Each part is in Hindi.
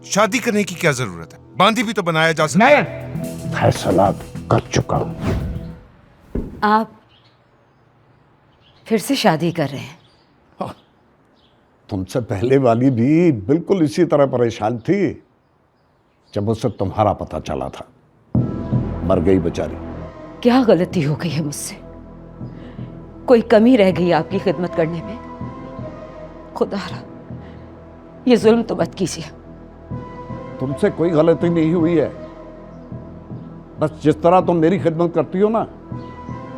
शादी करने की क्या जरूरत है? बांदी भी तो बनाया जा सकता है। मैं फैसला कर चुका हूं। आप फिर से शादी कर रहे हैं? तुमसे पहले वाली भी बिल्कुल इसी तरह परेशान थी जब उसे तुम्हारा पता चला था। मर गई बेचारी। क्या गलती हो गई है मुझसे? कोई कमी रह गई आपकी खिदमत करने में? खुदारा, ये जुल्म तो मत कीजिए। तुमसे कोई गलती नहीं हुई है। बस जिस तरह तुम मेरी खिदमत करती हो ना,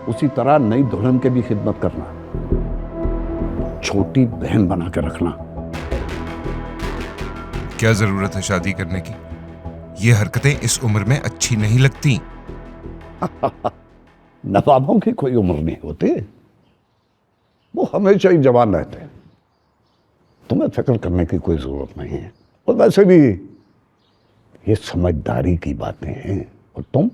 उसी तरह नई दुल्हन के भी खिदमत करना, छोटी बहन बना के रखना। क्या जरूरत है शादी करने की? ये हरकतें इस उम्र में अच्छी नहीं लगती। नवाबों की कोई उम्र नहीं होती, वो हमेशा ही जवान रहते हैं। तुम्हें फिक्र करने की कोई जरूरत नहीं है। और वैसे भी ये समझदारी की बातें हैं, और तुम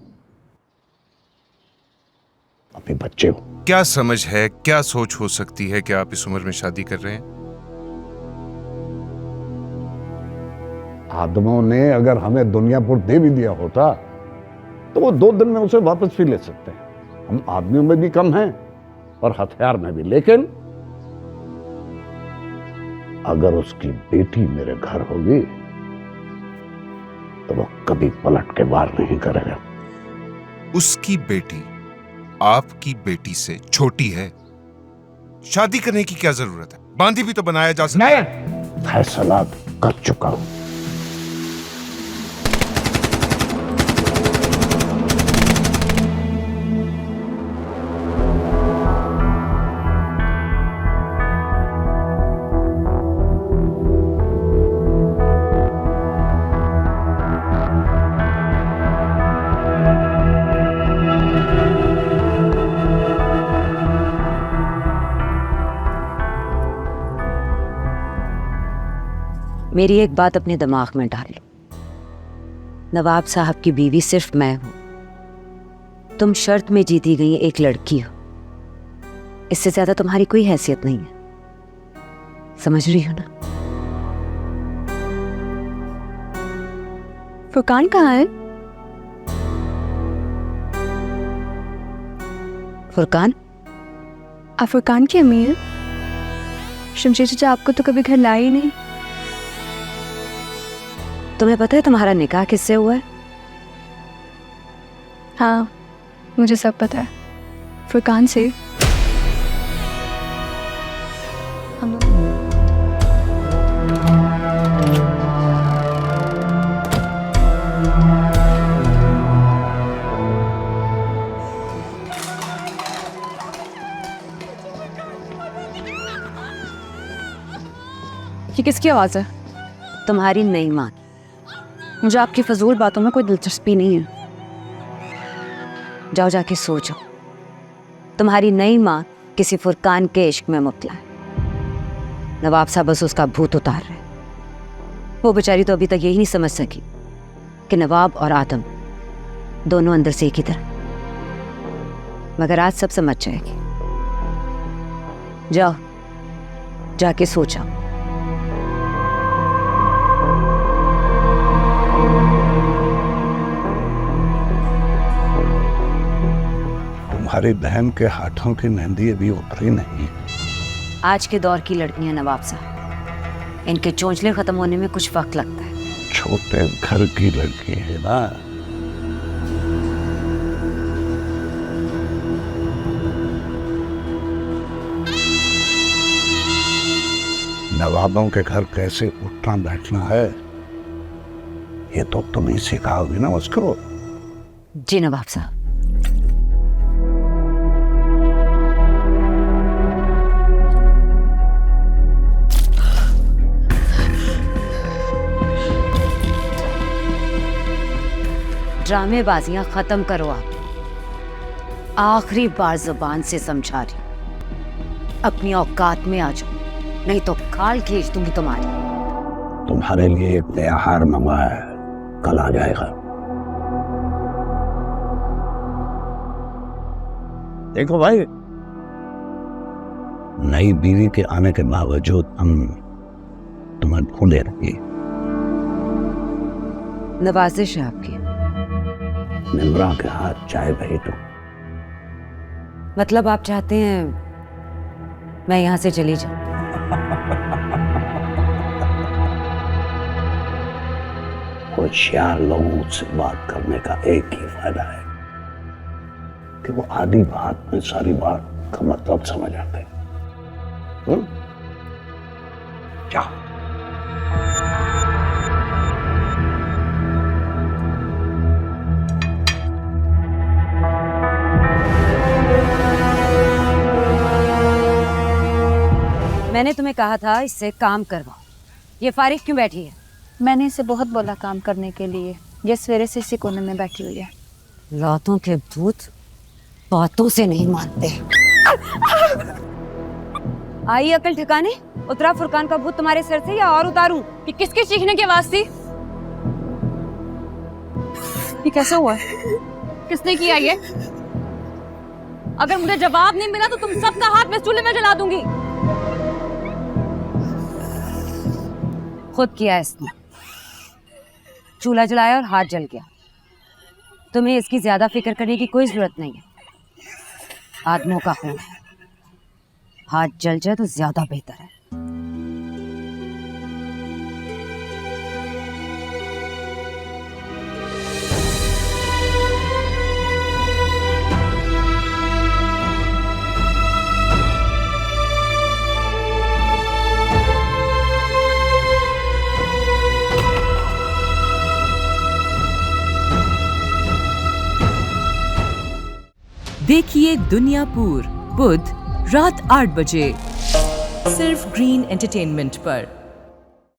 अभी बच्चे हो। क्या समझ है, क्या सोच हो सकती है कि आप इस उम्र में शादी कर रहे हैं? आदमों ने अगर हमें दुनियापुर दे भी दिया होता तो वो 2 दिन में उसे वापस भी ले सकते हैं। हम आदमियों में भी कम हैं और हथियार में भी। लेकिन अगर उसकी बेटी मेरे घर होगी तो वो कभी पलट के वार नहीं करेगा। उसकी बेटी आपकी बेटी से छोटी है, शादी करने की क्या जरूरत है? बांदी भी तो बनाया जा सकता है। मैं फैसला कर चुका हूं। मेरी एक बात अपने दिमाग में डाल लो, नवाब साहब की बीवी सिर्फ मैं हूं। तुम शर्त में जीती गई एक लड़की हो, इससे ज्यादा तुम्हारी कोई हैसियत नहीं है। समझ रही हो ना? फुरकान कहाँ है? फुरकान? आप फुरकान की अमीर? शमशेर चाचा आपको तो कभी घर लाए ही नहीं। तुम्हें पता है तुम्हारा निकाह किससे हुआ है? हाँ, मुझे सब पता है। फुरकान से। हम लोग ये किसकी आवाज है? तुम्हारी नई माँ। मुझे आपकी फजूल बातों में कोई दिलचस्पी नहीं है। जाओ जाके सोचो, तुम्हारी नई माँ किसी फुरकान के इश्क में मुब्तला है। नवाब साहब बस उसका भूत उतार रहे। वो बेचारी तो अभी तक यही नहीं समझ सकी कि नवाब और आदम दोनों अंदर से एक ही तरह, मगर आज सब समझ जाएगी। जाओ जाके सोचो। तुम्हारी बहन के हाथों की मेहंदी अभी उतरी नहीं। आज के दौर की लड़कियां नवाब साहब, इनके चोंचले खत्म होने में कुछ वक्त लगता है। छोटे घर की लड़की है ना। नवाबों के घर कैसे उठना बैठना है, ये तो तुम ही सिखाओगी ना उसको। जी नवाब साहब। ड्रामेबाजियां खत्म करो। आप आखिरी बार जुबान से समझा रही, अपनी औकात में आ जाओ, नहीं तो खाल खींच दूंगी तुम्हारी। तुम्हारे लिए एक नया हार मंगा है, कल आ जाएगा। देखो भाई, नई बीवी के आने के बावजूद हम तुम्हें ढूंढे रही, नवाजिश है आपकी। निम्रा के हाथ चाय बही तो मतलब आप चाहते हैं मैं यहां से चली जाऊं? होशियार लोगों से बात करने का एक ही फायदा है कि वो आधी बात में सारी बात का मतलब समझ आते हैं। जाओ। मैंने तुम्हें कहा था इससे काम करवाओ, ये फारिग क्यों बैठी है? मैंने इसे बहुत बोला काम करने के लिए, ये सवेरे से इसी कोने में बैठी हुई है। लातों के भूत बातों से नहीं मानते। आई अकल ठिकाने? उतरा फुरकान का भूत तुम्हारे सर से या और उतारूं? ये किसके चीखने की आवाज थी? ये कैसा हुआ? किसने किया ये? अगर मुझे जवाब नहीं मिला तो तुम सबका हाथ मैं चूल्हे में जला दूंगी। खुद किया इसने, चूल्हा जलाया और हाथ जल गया। तुम्हें इसकी ज्यादा फिक्र करने की कोई जरूरत नहीं है। आदमों का खून है, हाथ जल जाए तो ज्यादा बेहतर है। देखिए दुनियापुर बुध रात 8 बजे सिर्फ ग्रीन एंटरटेनमेंट पर।